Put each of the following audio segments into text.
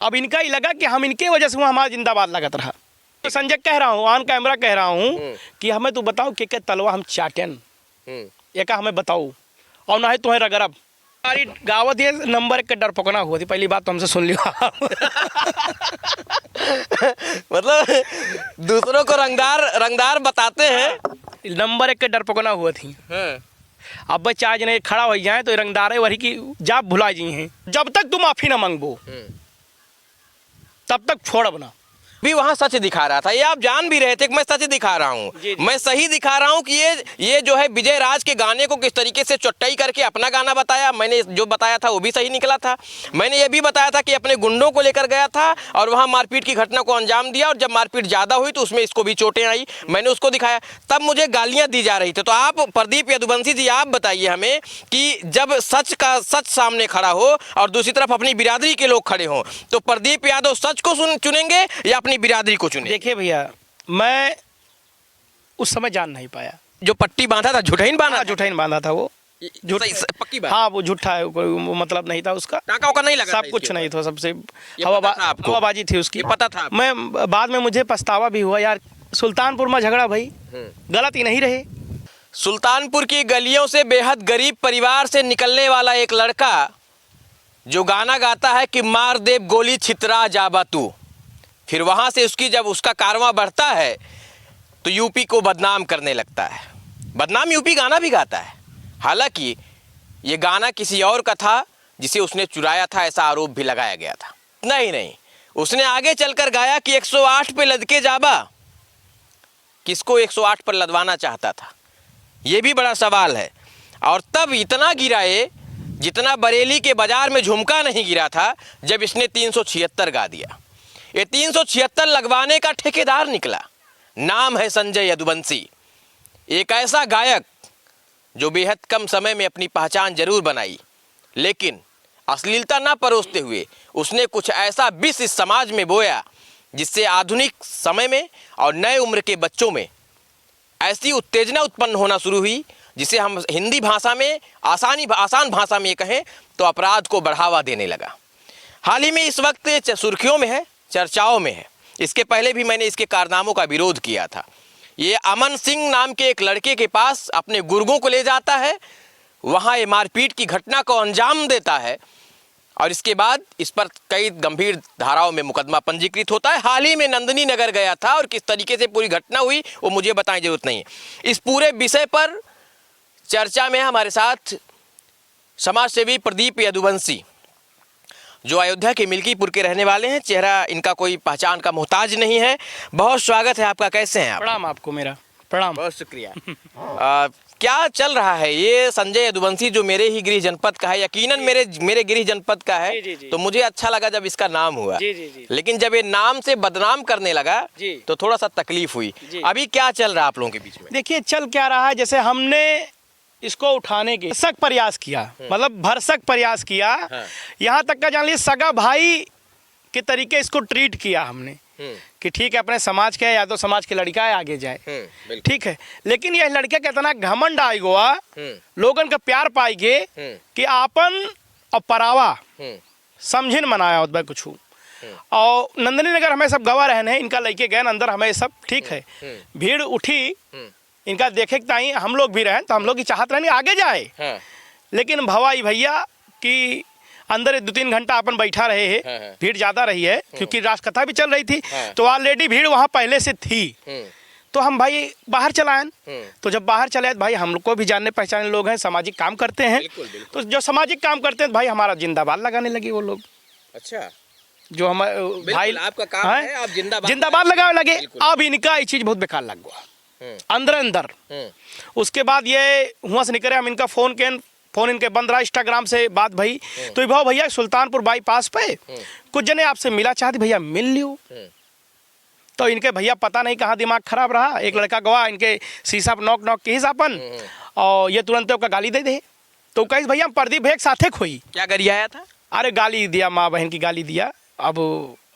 अब इनका ही लगा कि हम इनके वजह से वो हमारा जिंदाबाद लगत रहा। तो संजय कह रहा हूँ, ऑन कैमरा कह रहा हूँ कि हमें तू बताओ कि तलवा हम चाटन एक हमें बताओ, और ना ही तुम्हें रगरब हमारी गावत ये नंबर 1 का डर पकना हुआ थी। पहली बात तो हमसे सुन लिया। मतलब दूसरों को रंगदार बताते हैं, नंबर 1 के डर पकना हुआ थी। अब बच्चा आज नहीं खड़ा हो जाए तो रंगदार वही की जाप भुला जी हैं। जब तक तुम माफी ना मांगबो तब तक छोड़ अपना। भी वहाँ सच दिखा रहा था। ये आप जान भी रहे थे कि मैं सच दिखा रहा हूँ, मैं सही दिखा रहा हूँ कि ये जो है विजय राज के गाने को किस तरीके से चुट्टाई करके अपना गाना बताया। मैंने जो बताया था वो भी सही निकला था। मैंने ये भी बताया था कि अपने गुंडों को लेकर गया था और वहाँ मारपीट की घटना को अंजाम दिया, और जब मारपीट ज़्यादा हुई तो उसमें इसको भी चोटें आई, मैंने उसको दिखाया। तब मुझे गालियाँ दी जा रही थी। तो आप प्रदीप यदुवंशी जी आप बताइए हमें कि जब सच सामने खड़ा हो और दूसरी तरफ अपनी बिरादरी के लोग खड़े हों, तो प्रदीप यादव सच को चुनेंगे या अपनी बिरादरी को चुने? देखिए भैया, मैं उस समय जान नहीं पाया। जो पट्टी बांधा था झूठाइन बांधा था वो पक्की बात। हाँ, वो झूठा है, कोई मतलब नहीं था उसका, टाका नहीं लगा, सब कुछ नहीं था, सबसे हवाबाजी थी उसकी, पता था। मैं बाद में मुझे पछतावा भी हुआ यार, सुल्तानपुर में झगड़ा भाई गलत ही नहीं रहे। सुल्तानपुर की गलियों से बेहद गरीब परिवार से निकलने वाला एक लड़का जो गाना गाता है कि मार देव गोली छितरा जाबा तू, फिर वहाँ से जब उसका कारवां बढ़ता है तो यूपी को बदनाम करने लगता है। बदनाम यूपी गाना भी गाता है, हालांकि ये गाना किसी और का था जिसे उसने चुराया था, ऐसा आरोप भी लगाया गया था। नहीं, उसने आगे चलकर गाया कि 108 पे लदके जाबा। किसको 108 पर लदवाना चाहता था, ये भी बड़ा सवाल है। और तब इतना गिरा ये जितना बरेली के बाजार में झुमका नहीं गिरा था जब इसने 376 गा दिया। ये 376 लगवाने का ठेकेदार निकला। नाम है संजय यदुवंशी, एक ऐसा गायक जो बेहद कम समय में अपनी पहचान जरूर बनाई, लेकिन अश्लीलता ना परोसते हुए उसने कुछ ऐसा विष इस समाज में बोया जिससे आधुनिक समय में और नए उम्र के बच्चों में ऐसी उत्तेजना उत्पन्न होना शुरू हुई जिसे हम हिंदी भाषा में आसान भाषा में कहें तो अपराध को बढ़ावा देने लगा। हाल ही में इस वक्त सुर्खियों में है, चर्चाओं में है। इसके पहले भी मैंने इसके कारनामों का विरोध किया था। ये अमन सिंह नाम के एक लड़के के पास अपने गुर्गों को ले जाता है, वहाँ ये मारपीट की घटना को अंजाम देता है और इसके बाद इस पर कई गंभीर धाराओं में मुकदमा पंजीकृत होता है। हाल ही में नंदनी नगर गया था और किस तरीके से पूरी घटना हुई वो मुझे बताने जरूरत नहीं है। इस पूरे विषय पर चर्चा में हमारे साथ समाजसेवी प्रदीप यदुवंशी, जो अयोध्या के मिल्कीपुर के रहने वाले हैं। चेहरा इनका कोई पहचान का मोहताज नहीं है। बहुत स्वागत है आपका, कैसे हैं आप? प्रणाम आपको, मेरा प्रणाम। बहुत शुक्रिया। क्या चल रहा है? ये संजय यदुवंशी जो मेरे ही गृह जनपद का है, यकीनन मेरे गृह जनपद का है, जी। तो मुझे अच्छा लगा जब इसका नाम हुआ। जी। लेकिन जब ये नाम से बदनाम करने लगा तो थोड़ा सा तकलीफ हुई। अभी क्या चल रहा है आप लोगों के बीच में? देखिए, चल क्या रहा है, जैसे हमने इसको उठाने के भरसक प्रयास किया, मतलब भरसक प्रयास किया। यहाँ तक का जान लीजिए सगा भाई के तरीके इसको ट्रीट किया हमने कि ठीक है, अपने समाज के यादव समाज के लड़का है, आगे जाए, ठीक है। लेकिन यह लड़के का इतना घमंड आई गोवा, लोगन का प्यार पाई गे कि आपन और परावा समझिन मनाया होता कुछ। और नंदनी नगर हमें सब गवाह रहने, इनका लड़के गए अंदर, हमें सब ठीक है, भीड़ उठी इनका देखे ताई, हम लोग भी रहे तो हम लोग की चाहत रहनी आगे जाए। लेकिन भवाई भैया कि अंदर 2-3 घंटा अपन बैठा रहे हैं, भीड़ ज़्यादा रही है क्योंकि राजकथा भी चल रही थी, तो ऑलरेडी भीड़ वहाँ पहले से थी। तो हम भाई बाहर चलाएं, तो जब बाहर चले भाई हम लोग को भी जानने पहचाने लोग हैं, सामाजिक काम करते हैं, तो जो सामाजिक काम करते हैं भाई हमारा जिंदाबाद लगाने लगे वो लोग। अच्छा, जो हमारे भाई आपका काम है, आप जिंदाबाद लगाने लगे। अब इनका ये चीज़ बहुत बेकार लग गया अंदर। उसके बाद ये हुआ से निकले, हम इनका फोन इनके बंद रहा, इंस्टाग्राम से बात भई, तो भाव भैया सुल्तानपुर बाईपास पे कुछ जने आपसे मिला चाहते, भैया मिल लियो। तो इनके भैया पता नहीं कहाँ दिमाग खराब रहा, एक लड़का गवा इनके शीशा पर नॉक की हिसाबन, और ये तुरंत उसका गाली दे दे। तो कहीं भैया हम प्रदीप भैया साथे खोई। क्या करी आया था? अरे गाली दिया, माँ बहन की गाली दिया। अब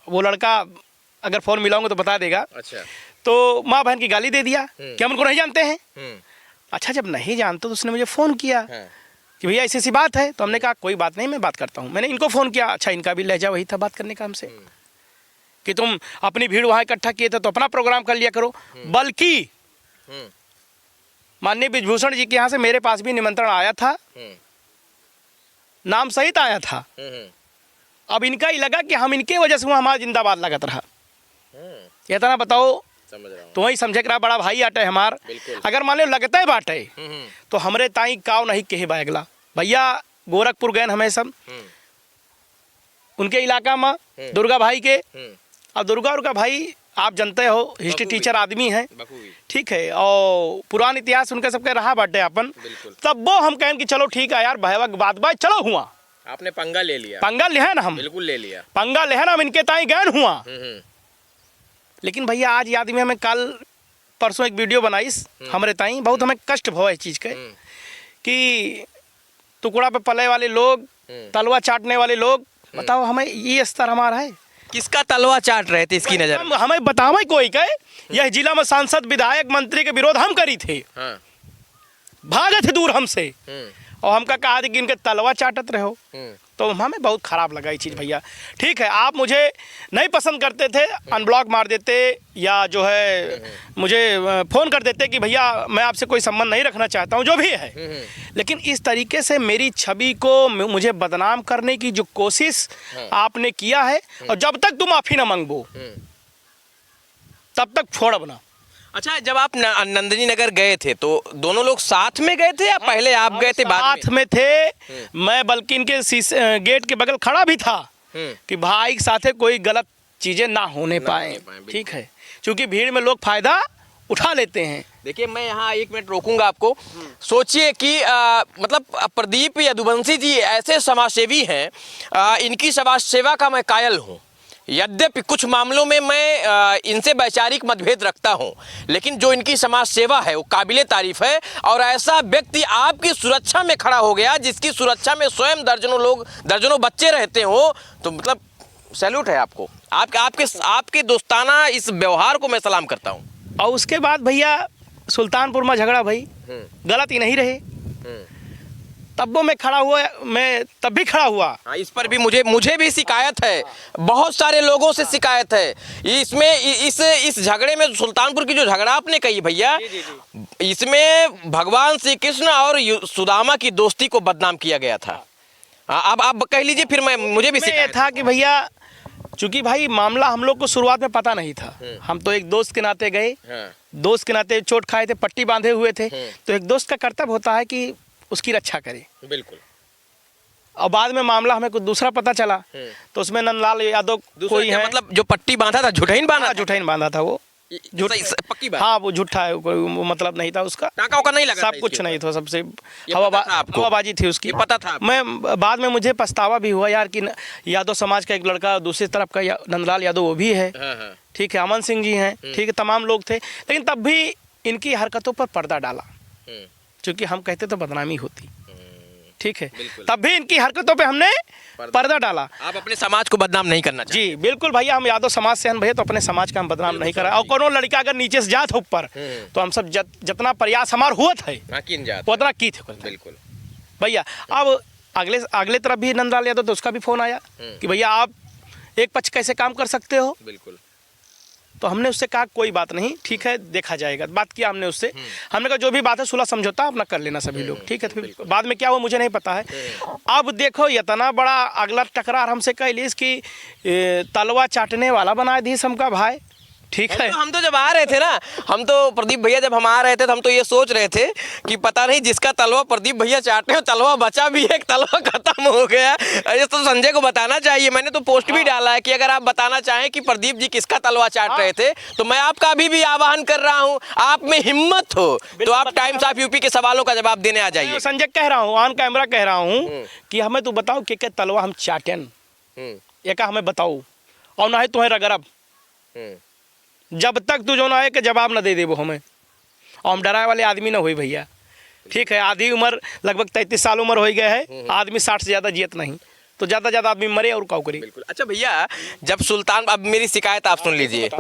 वो लड़का अगर फोन मिलाऊंगा तो बता देगा। अच्छा। तो माँ बहन की गाली दे दिया कि हम उनको नहीं जानते हैं। अच्छा, जब नहीं जानते तो उसने मुझे फ़ोन किया कि भैया ऐसी सी बात है। तो हमने कहा कोई बात नहीं, मैं बात करता हूँ। मैंने इनको फ़ोन किया, अच्छा इनका भी लहजा वही था बात करने का हमसे, कि तुम अपनी भीड़ वहाँ इकट्ठा किए थे तो अपना प्रोग्राम कर लिया करो। बल्कि माननीय ब्रिजभूषण जी के यहाँ से मेरे पास भी निमंत्रण आया था, नाम सहित आया था। अब इनका ही लगा कि हम इनके वजह से वहाँ हमारा जिंदाबाद लगत रहा। इतना बताओ, समझ रहा हूँ। तो वही समझे कि बड़ा भाई आटे हमार, अगर मान लो लगता है बाटे तो हमरे ताई काव नहीं कहे बागला। भैया गोरखपुर गए हमें सब उनके इलाका में, दुर्गा भाई के। अब दुर्गा भाई आप जानते हो हिस्ट्री टीचर आदमी हैं, ठीक है, और पुरान इतिहास उनके सबके रहा बाटे अपन। तब वो हम कहें कि चलो ठीक है यार भैया बात बात चलो हुआ। आपने पंगा ले लिया? पंगा ले है ना, हम बिल्कुल ले लिया। पंगा ले है ना, हम इनके ताई गए हुआ। लेकिन भैया आज याद में हमें कल परसों एक वीडियो बनाई हमारे ताई, बहुत हमें कष्ट भवा इस चीज़ के कि टुकड़ा पे पले वाले लोग, तलवा चाटने वाले लोग, बताओ हमें ये स्तर हमारा है। किसका तलवा चाट रहे थे इसकी नजर? हमें बतावे कोई कहे यह जिला में सांसद विधायक मंत्री के विरोध हम करी थे, भागे थे दूर हमसे, और हमका कहा था कि इनके तलवा चाटत रहो। तो हमें बहुत ख़राब लगा ये चीज़। भैया ठीक है, आप मुझे नहीं पसंद करते थे, अनब्लॉक मार देते या जो है मुझे फ़ोन कर देते कि भैया मैं आपसे कोई संबंध नहीं रखना चाहता हूँ, जो भी है। लेकिन इस तरीके से मेरी छवि को मुझे बदनाम करने की जो कोशिश आपने किया है, और जब तक तुम माफ़ी ना मांगो तब तक छोड़ब ना। अच्छा, जब आप नंदिनी नगर गए थे तो दोनों लोग साथ में गए थे या पहले आप गए थे? साथ में थे। मैं बल्कि इनके गेट के बगल खड़ा भी था कि भाई के साथ कोई गलत चीजें ना होने पाए, ठीक है, क्योंकि भीड़ में लोग फायदा उठा लेते हैं। देखिए मैं यहाँ 1 मिनट रोकूंगा आपको। सोचिए कि मतलब प्रदीप यदुवंशी जी ऐसे समाजसेवी हैं, इनकी समाज सेवा का मैं कायल हूँ। यद्यपि कुछ मामलों में मैं इनसे वैचारिक मतभेद रखता हूं, लेकिन जो इनकी समाज सेवा है वो काबिले तारीफ है। और ऐसा व्यक्ति आपकी सुरक्षा में खड़ा हो गया, जिसकी सुरक्षा में स्वयं दर्जनों लोग, दर्जनों बच्चे रहते हो, तो मतलब सैल्यूट है आपको। आपके दोस्ताना इस व्यवहार को मैं सलाम करता हूं। और उसके बाद भैया सुल्तानपुर में झगड़ा भाई, गलत ही नहीं रहे, तब वो मैं खड़ा हुआ, मैं तब भी खड़ा हुआ। हाँ, इस पर भी मुझे भी शिकायत है, बहुत सारे लोगों से शिकायत है। इसमें इस झगड़े में, सुल्तानपुर की जो झगड़ा आपने कही भैया, इसमें भगवान श्री कृष्ण और सुदामा की दोस्ती को बदनाम किया गया था। अब आप कह लीजिए, फिर मुझे भी शिकायत था कि भैया चूंकि भाई मामला हम लोग को शुरुआत में पता नहीं था, हम तो एक दोस्त के नाते गए, दोस्त के नाते चोट खाए थे, पट्टी बांधे हुए थे, तो एक दोस्त का कर्तव्य होता है कि उसकी रक्षा करे। बिल्कुल। और बाद में मामला हमें कुछ दूसरा पता चला, तो उसमें नंदलाल यादव कोई है, मतलब जो पट्टी बांधा था झूठाइन बांधा था वो, पक्की बात। हाँ वो झूठा है, कोई मतलब नहीं था उसका, टाका उका नहीं लगा, सब कुछ नहीं था, सबसे हवाबाजी थी उसकी, पता था। मैं बाद में मुझे पछतावा भी हुआ यार कि यादव समाज का एक लड़का, दूसरी तरफ का नंदलाल यादव वो भी है, ठीक है, अमन सिंह जी हैं, ठीक है, तमाम लोग थे, लेकिन तब भी इनकी हरकतों पर पर्दा डाला, क्योंकि हम कहते तो बदनामी होती, ठीक है, तब भी इनकी हरकतों पे हमने पर्दा डाला। आप अपने समाज को बदनाम नहीं करना चाहिए। जी बिल्कुल भैया, हम यादव समाज से हैं भैया, तो अपने समाज का हम बदनाम नहीं करा। और कोनो लड़का अगर नीचे से जात हो ऊपर, तो हम सब जितना प्रयास हमारा हुआ था उतना की थे बिल्कुल भैया। अब अगले तरफ भी नंदलाल यादव, तो उसका भी फोन आया कि भैया आप एक पक्ष कैसे काम कर सकते हो। बिल्कुल। तो हमने उससे कहा कोई बात नहीं, ठीक है, देखा जाएगा। बात किया हमने उससे, हमने कहा जो भी बात है सुलह समझौता अपना कर लेना सभी लोग, ठीक है। तो फिर बाद में क्या हुआ मुझे नहीं पता है। अब देखो इतना बड़ा अगला टकरार हमसे कहलिस कि तलवा चाटने वाला बना दी हमका भाई, ठीक है। हम तो जब आ रहे थे ना, हम तो प्रदीप भैया जब हम आ रहे थे तो हम तो ये सोच रहे थे कि पता नहीं जिसका तलवा प्रदीप भैया चाटे हो, तलवा बचा भी है, तलवा खत्म हो गया। ये तो संजय को बताना चाहिए। मैंने तो पोस्ट भी डाला है कि अगर आप बताना चाहें कि प्रदीप जी किसका तलवा चाट रहे थे, तो मैं आपका अभी भी आह्वान कर रहा हूँ, आप में हिम्मत हो तो आप टाइम्स ऑफ यूपी के सवालों का जवाब देने आ जाइए। संजय कह रहा हूँ, ऑन कैमरा कह रहा हूँ कि हमें तू बताओ कि तलवा हम चाटन, एक हमें बताओ, और ना है तुम्हें रगरब, जब तक तू जो ना है कि जवाब ना दे दे वो हमें। और हम डराए वाले आदमी ना हुई भैया, ठीक है। आधी उम्र लगभग 33 साल उम्र हो गए है, आदमी 60 से ज़्यादा जियत नहीं, तो ज़्यादा आदमी मरे और काउ करी। बिल्कुल। अच्छा भैया, जब सुल्तान, अब मेरी शिकायत आप सुन लीजिए।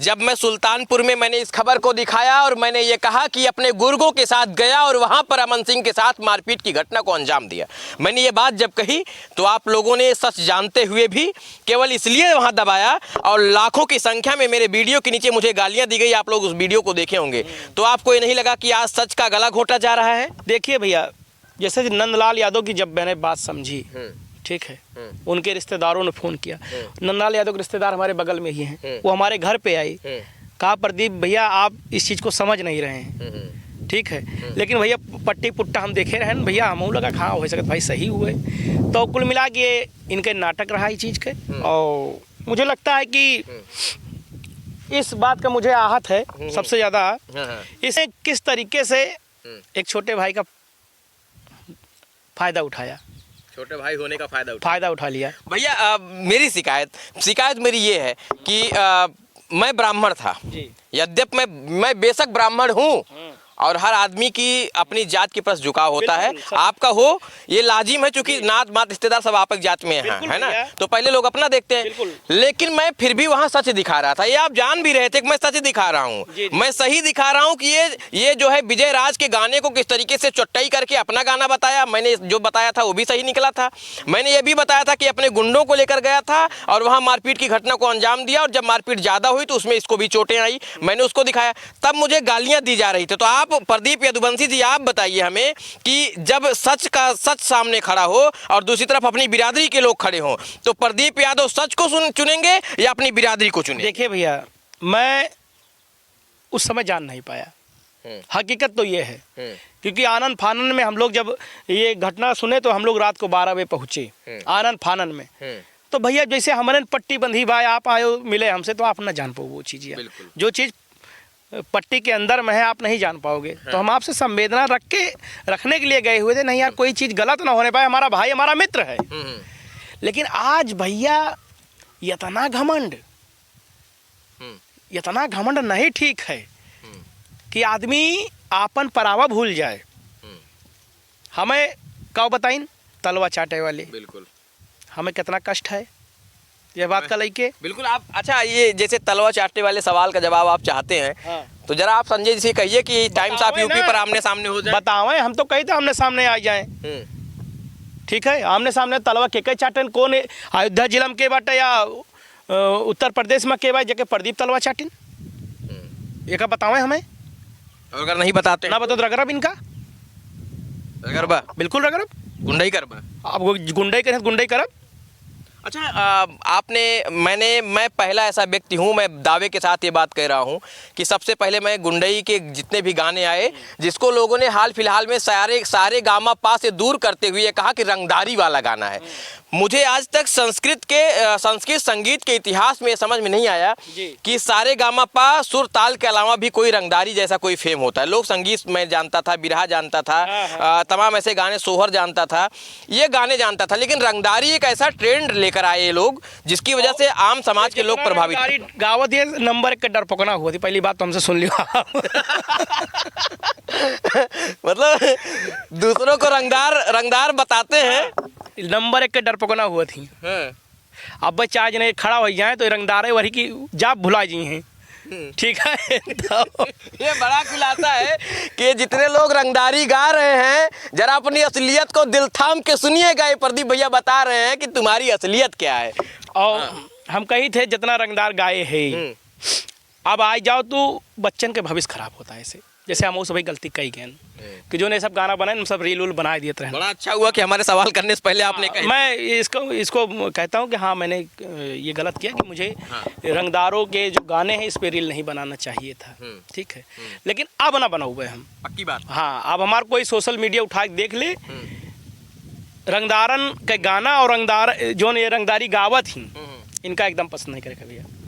जब मैं सुल्तानपुर में मैंने इस खबर को दिखाया और मैंने ये कहा कि अपने गुर्गों के साथ गया और वहां पर अमन सिंह के साथ मारपीट की घटना को अंजाम दिया, मैंने ये बात जब कही तो आप लोगों ने सच जानते हुए भी केवल इसलिए वहां दबाया और लाखों की संख्या में मेरे वीडियो के नीचे मुझे गालियां दी गई। आप लोग उस वीडियो को देखे होंगे, तो आपको ये नहीं लगा कि आज सच का गला घोटा जा रहा है? देखिए भैया, जैसे नंदलाल यादव की जब मैंने बात समझी, ठीक है, उनके रिश्तेदारों ने फ़ोन किया। नंदलाल यादव के रिश्तेदार हमारे बगल में ही हैं, वो हमारे घर पे आई, कहा प्रदीप भैया आप इस चीज़ को समझ नहीं रहे हैं, ठीक है, लेकिन भैया पट्टी पुट्टा हम देखे रहे हैं भैया, हम लगा हाँ हो सकता भाई सही हुए। तो कुल मिला के इनके नाटक रहा इस चीज़ के, और मुझे लगता है कि इस बात का मुझे आहत है सबसे ज़्यादा, इसे किस तरीके से एक छोटे भाई का फ़ायदा उठाया, छोटे भाई होने का फायदा उठा लिया। भैया मेरी शिकायत मेरी ये है कि मैं ब्राह्मण था, यद्यप मैं बेशक ब्राह्मण हूँ और हर आदमी की अपनी जात के प्रति झुकाव होता है, आपका हो ये लाजिम है, क्योंकि नात मात रिश्तेदार सब आपक जात में है ना, तो पहले लोग अपना देखते हैं। लेकिन मैं फिर भी वहां सच दिखा रहा था, ये आप जान भी रहे थे कि मैं सच दिखा रहा हूँ, मैं सही दिखा रहा हूँ कि ये जो है विजय राज के गाने को किस तरीके से चुट्टाई करके अपना गाना बताया। मैंने जो बताया था वो भी सही निकला था। मैंने ये भी बताया था कि अपने गुंडों को लेकर गया था और वहां मारपीट की घटना को अंजाम दिया, और जब मारपीट ज्यादा हुई तो उसमें इसको भी चोटें आई, मैंने उसको दिखाया। तब मुझे गालियां दी जा रही थी। तो आप प्रदीप यदुवंशी जी आप बताइए हमें कि जब सच सामने खड़ा हो और दूसरी तरफ अपनी बिरादरी के लोग खड़े हों, तो प्रदीप यादव सच को चुनेंगे या अपनी बिरादरी को चुनेंगे? देखिए भैया, मैं उस समय जान नहीं पाया, हकीकत तो ये है, क्योंकि आनन फानन में हम लोग जब ये घटना सुने तो हम लोग रात को 12 बजे पहुंचे आनन फानन में। तो भैया जैसे हमारे पट्टी बंधी भाई आप आए मिले हमसे, तो आप ना जान पाओ वो चीज़, जो चीज़ पट्टी के अंदर में है आप नहीं जान पाओगे। तो हम आपसे संवेदना रखने के लिए गए हुए थे, नहीं यार कोई चीज़ गलत ना होने पाए, हमारा भाई हमारा मित्र है। लेकिन आज भैया इतना घमंड नहीं ठीक है कि आदमी आपन परावा भूल जाए। हमें क्या बताइन तलवा चाटे वाले, बिल्कुल हमें कितना कष्ट है ये बात का लेके। बिल्कुल। आप अच्छा, ये जैसे तलवा चाटने वाले सवाल का जवाब आप चाहते हैं, तो जरा आप संजय जी से कहिए कि टाइम्स ऑफ यूपी पर आमने सामने हो जाए। बताओ, हम तो कही थे आमने सामने आ जाए, ठीक है, आमने सामने तलवा के चाटन कौन है, अयोध्या जिला में के बाटे या उत्तर प्रदेश में के बाटे जाके प्रदीप तलवा चाटिन, ये का बताओ हमें। अगर नहीं बताते ना बताओ तो रगरब इनका, रगरबा बिल्कुल रगरब, गुंडाई करबा, आप गुंडाई करब। अच्छा, मैं पहला ऐसा व्यक्ति हूँ, मैं दावे के साथ ये बात कह रहा हूँ कि सबसे पहले मैं गुंडई के जितने भी गाने आए, जिसको लोगों ने हाल फिलहाल में सारे गामा पा से दूर करते हुए कहा कि रंगदारी वाला गाना है। मुझे आज तक संस्कृत संगीत के इतिहास में समझ में नहीं आया कि सारे गामा पा सुर ताल के अलावा भी कोई रंगदारी जैसा कोई फेम होता है। लोग संगीत में जानता था, बिरहा जानता था, तमाम ऐसे गाने, सोहर जानता था, ये गाने जानता था, लेकिन रंगदारी एक ऐसा ट्रेंड लेकर आए ये लोग जिसकी वजह से आम समाज के लोग प्रभावित। गावत ये नंबर 1 का डर पकना हुआ थी, पहली बात तो हमसे सुन लिया। मतलब दूसरों को रंगदार बताते हैं, नंबर 1 के डर पकना हुआ थी। अब बच्चा आज नहीं खड़ा हो जाए तो रंगदारे वही की जाप भुला जी हैं, ठीक है। तो ये बड़ा खुलासा है कि जितने लोग रंगदारी गा रहे हैं, जरा अपनी असलियत को दिल थाम के सुनिएगा। ये प्रदीप भैया बता रहे हैं कि तुम्हारी असलियत क्या है। और हम कही थे जितना रंगदार गाए हैं, अब आ जाओ तो बच्चन के भविष्य खराब होता है। ऐसे जैसे हम सभी गलती कही गए कि जो ने सब गाना बनाए हम सब रील उल बना दिए थे। बड़ा अच्छा हुआ कि हमारे सवाल करने से पहले आपने कहा। मैं इसको कहता हूँ कि हाँ, मैंने ये गलत किया कि मुझे रंगदारों के जो गाने हैं इस पे रील नहीं बनाना चाहिए था, ठीक है। लेकिन अब ना बना हुआ है हम, पक्की बात। हाँ, अब हमारा कोई सोशल मीडिया उठा के देख ले, रंगदारन के गाना और रंगदार जो ने रंगदारी गावत ही, इनका एकदम पसंद नहीं करेगा भैया।